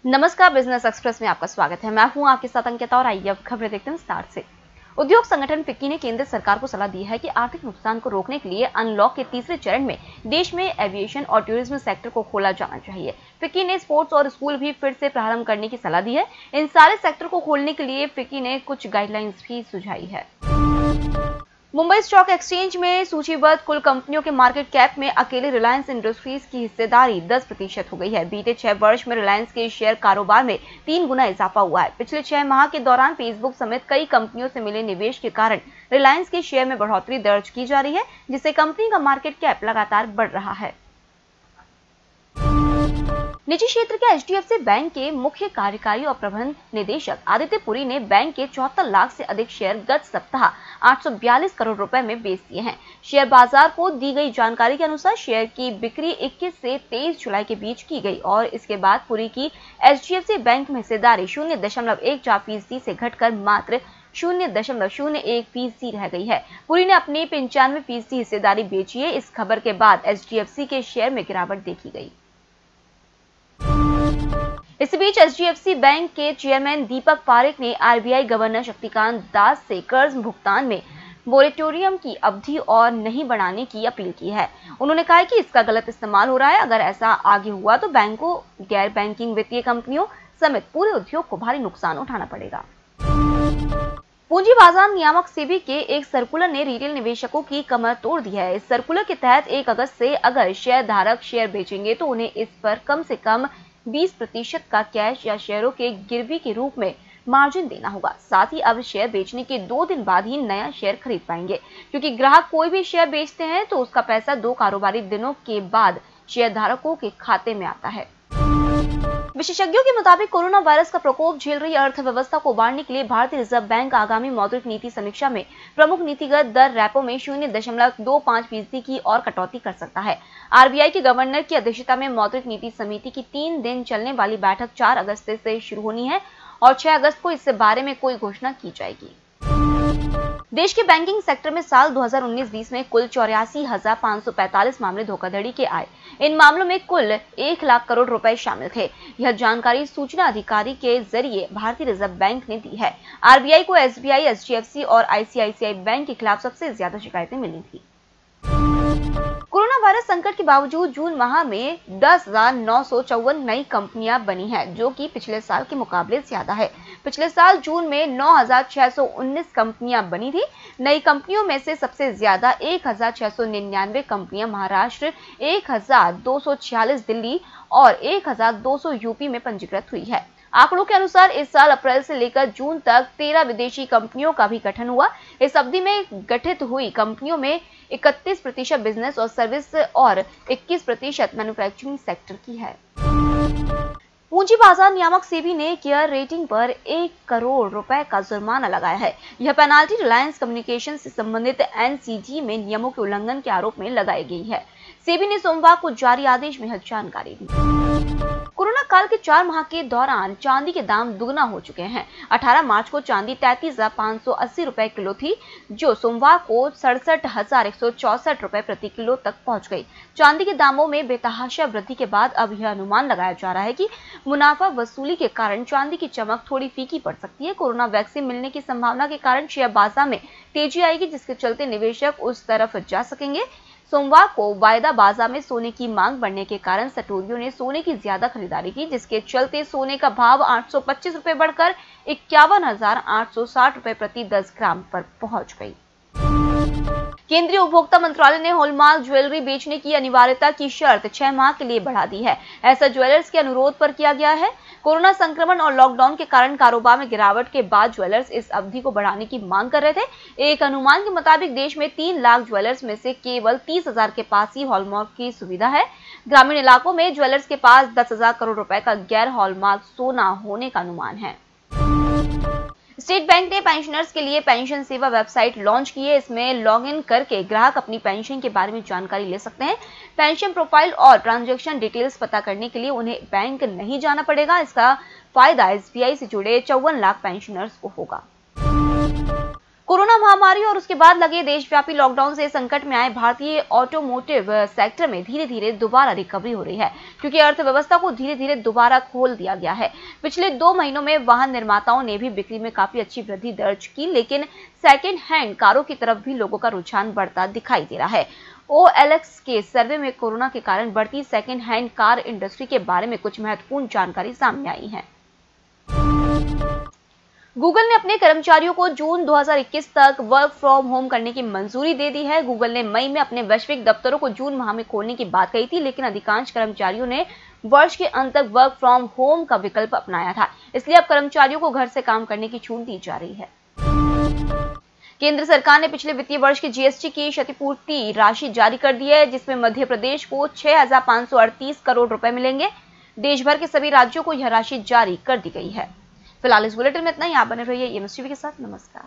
नमस्कार, business express में आपका स्वागत है। मैं हूं आपके साथ अंकिता और आइए अब खबरें देखते हैं विस्तार से। उद्योग संगठन फिक्की ने केंद्र सरकार को सलाह दी है कि आर्थिक नुकसान को रोकने के लिए अनलॉक के तीसरे चरण में देश में एविएशन और टूरिज्म सेक्टर को खोला जाना चाहिए। फिक्की ने स्पोर्ट्स और स्कूल भी फिर से प्रारंभ करने की सलाह दी है। इन सारे सेक्टर को खोलने के लिए फिक्की ने कुछ गाइडलाइंस भी सुझाई है। मुंबई स्टॉक एक्सचेंज में सूचीबद्ध कुल कंपनियों के मार्केट कैप में अकेले रिलायंस इंडस्ट्रीज की हिस्सेदारी 10% हो गई है। बीते 6 वर्ष में रिलायंस के शेयर कारोबार में 3 गुना इजाफा हुआ है। पिछले 6 माह के दौरान फेसबुक समेत कई कंपनियों से मिले निवेश के कारण रिलायंस के शेयर में बढ़ोतरी दर्ज की जा रही है, जिससे कंपनी का मार्केट कैप लगातार बढ़ रहा है। निजी क्षेत्र के एचडीएफसी बैंक के मुख्य कार्यकारी और प्रबंध निदेशक आदित्य पुरी ने बैंक के 74 लाख से अधिक शेयर गत सप्ताह 842 करोड़ रुपए में बेच दिए हैं। शेयर बाजार को दी गई जानकारी के अनुसार शेयर की बिक्री 21 से 23 जुलाई के बीच की गई और इसके बाद पुरी की एचडीएफसी बैंक में हिस्सेदारी 0.14% से घटकर मात्र 0.01% रह गई है। पुरी ने अपनी 95% हिस्सेदारी बेची है। इस खबर के बाद एचडीएफसी के शेयर में गिरावट देखी गई। इस बीच एचडीएफसी बैंक के चेयरमैन दीपक पारेख ने आरबीआई गवर्नर शक्तिकांत दास से कर्ज भुगतान में मोरेटोरियम की अवधि और नहीं बढ़ाने की अपील की है। उन्होंने कहा कि इसका गलत इस्तेमाल हो रहा है। अगर ऐसा आगे हुआ तो बैंकों, गैर बैंकिंग वित्तीय कंपनियों समेत पूरे उद्योग को भारी नुकसान उठाना पड़ेगा। पूंजी बाजार नियामक सेबी के एक सर्कुलर ने रिटेल निवेशकों की कमर तोड़ दी है। इस सर्कुलर के तहत 1 अगस्त से अगर शेयर धारक शेयर बेचेंगे तो उन्हें इस पर कम से कम 20% का कैश या शेयरों के गिरवी के रूप में मार्जिन देना होगा। साथ ही अब शेयर बेचने के 2 दिन बाद ही नया शेयर खरीद पाएंगे, क्योंकि ग्राहक कोई भी शेयर बेचते हैं तो उसका पैसा 2 कारोबारी दिनों के बाद शेयर धारकों के खाते में आता है। विशेषज्ञों के मुताबिक कोरोना वायरस का प्रकोप झेल रही अर्थव्यवस्था को उबारने के लिए भारतीय रिजर्व बैंक आगामी मौद्रिक नीति समीक्षा में प्रमुख नीतिगत दर रेपो में 0.25% की और कटौती कर सकता है। आरबीआई के गवर्नर की अध्यक्षता में मौद्रिक नीति समिति की 3 दिन चलने वाली बैठक 4 अगस्त से शुरू होनी है और 6 अगस्त को इससे बारे में कोई घोषणा की जाएगी। देश के बैंकिंग सेक्टर में साल 2019-20 में कुल 84,545 मामले धोखाधड़ी के आए। इन मामलों में कुल 1 लाख करोड़ रुपए शामिल थे। यह जानकारी सूचना अधिकारी के जरिए भारतीय रिजर्व बैंक ने दी है। आरबीआई को एसबीआई, एचडीएफसी और आईसीआईसीआई बैंक के खिलाफ सबसे ज्यादा शिकायतें मिली थी। कोरोना वायरस संकट के बावजूद जून माह में 10,954 नई कंपनियां बनी हैं, जो कि पिछले साल के मुकाबले ज्यादा है। पिछले साल जून में 9,619 कंपनियां बनी थी। नई कंपनियों में से सबसे ज्यादा 1,699 कंपनियां महाराष्ट्र, 1,246 दिल्ली और 1,200 यूपी में पंजीकृत हुई है। आंकड़ों के अनुसार इस साल अप्रैल से लेकर जून तक 13 विदेशी कंपनियों का भी गठन हुआ। इस अवधि में गठित हुई कंपनियों में 31% बिजनेस और सर्विस और 21% मैन्युफैक्चरिंग सेक्टर की है। पूंजी बाजार नियामक सेबी ने केयर रेटिंग पर 1 करोड़ रुपए का जुर्माना लगाया है। यह पेनाल्टी रिलायंस कम्युनिकेशन से संबंधित एनसीडी में नियमों के उल्लंघन के आरोप में लगाई गई है। सेबी ने सोमवार को जारी आदेश में यह जानकारी दी। कोरोना काल के 4 माह के दौरान चांदी के दाम दुगना हो चुके हैं। 18 मार्च को चांदी 33,580 रुपए किलो थी, जो सोमवार को 67,164 रुपए प्रति किलो तक पहुंच गई। चांदी के दामों में बेतहाशा वृद्धि के बाद अब यह अनुमान लगाया जा रहा है कि मुनाफा वसूली के कारण चांदी की चमक थोड़ी फीकी पड़ सकती है। कोरोना वैक्सीन मिलने की संभावना के कारण शेयर बाजार में तेजी आएगी, जिसके चलते निवेशक उस तरफ जा सकेंगे। सोमवार को वायदा बाजार में सोने की मांग बढ़ने के कारण सटोरियों ने सोने की ज्यादा खरीदारी की, जिसके चलते सोने का भाव 825 रुपए बढ़कर 51,860 रुपए प्रति 10 ग्राम पर पहुंच गई। केंद्रीय उपभोक्ता मंत्रालय ने हॉलमार्क ज्वेलरी बेचने की अनिवार्यता की शर्त 6 माह के लिए बढ़ा दी है। ऐसा ज्वेलर्स के अनुरोध पर किया गया है। कोरोना संक्रमण और लॉकडाउन के कारण कारोबार में गिरावट के बाद ज्वेलर्स इस अवधि को बढ़ाने की मांग कर रहे थे। एक अनुमान के मुताबिक देश में 3 लाख ज्वेलर्स में से केवल 30,000 के पास ही हॉलमार्क की सुविधा है। ग्रामीण इलाकों में ज्वेलर्स के पास 10,000 करोड़ रुपए का गैर हॉलमार्क सोना होने का अनुमान है। स्टेट बैंक ने पेंशनर्स के लिए पेंशन सेवा वेबसाइट लॉन्च की है। इसमें लॉगिन करके ग्राहक अपनी पेंशन के बारे में जानकारी ले सकते हैं। पेंशन प्रोफाइल और ट्रांजैक्शन डिटेल्स पता करने के लिए उन्हें बैंक नहीं जाना पड़ेगा। इसका फायदा एसबीआई से जुड़े 54 लाख पेंशनर्स को होगा। कोरोना कोरोना महामारी और उसके बाद लगे देशव्यापी लॉकडाउन से संकट में आए भारतीय ऑटोमोटिव सेक्टर में धीरे धीरे दोबारा रिकवरी हो रही है, क्योंकि अर्थव्यवस्था को धीरे धीरे दोबारा खोल दिया गया है। पिछले 2 महीनों में वाहन निर्माताओं ने भी बिक्री में काफी अच्छी वृद्धि दर्ज की, लेकिन सेकेंड हैंड कारों की तरफ भी लोगों का रुझान बढ़ता दिखाई दे रहा है। OLX के सर्वे में कोरोना के कारण बढ़ती सेकेंड हैंड कार इंडस्ट्री के बारे में कुछ महत्वपूर्ण जानकारी सामने आई है। गूगल ने अपने कर्मचारियों को जून 2021 तक वर्क फ्रॉम होम करने की मंजूरी दे दी है। गूगल ने मई में अपने वैश्विक दफ्तरों को जून माह में खोलने की बात कही थी, लेकिन अधिकांश कर्मचारियों ने वर्ष के अंत तक वर्क फ्रॉम होम का विकल्प अपनाया था। इसलिए अब कर्मचारियों को घर से काम करने की छूट दी जा रही है। केंद्र सरकार ने पिछले वित्तीय वर्ष की जीएसटी की क्षतिपूर्ति राशि जारी कर दी है, जिसमें मध्य प्रदेश को 6,538 करोड़ रुपए मिलेंगे। देश भर के सभी राज्यों को यह राशि जारी कर दी गई है। फिलहाल इस बुलेटिन में इतना ही। आप बने रहिए एमएस टीवी के साथ। नमस्कार।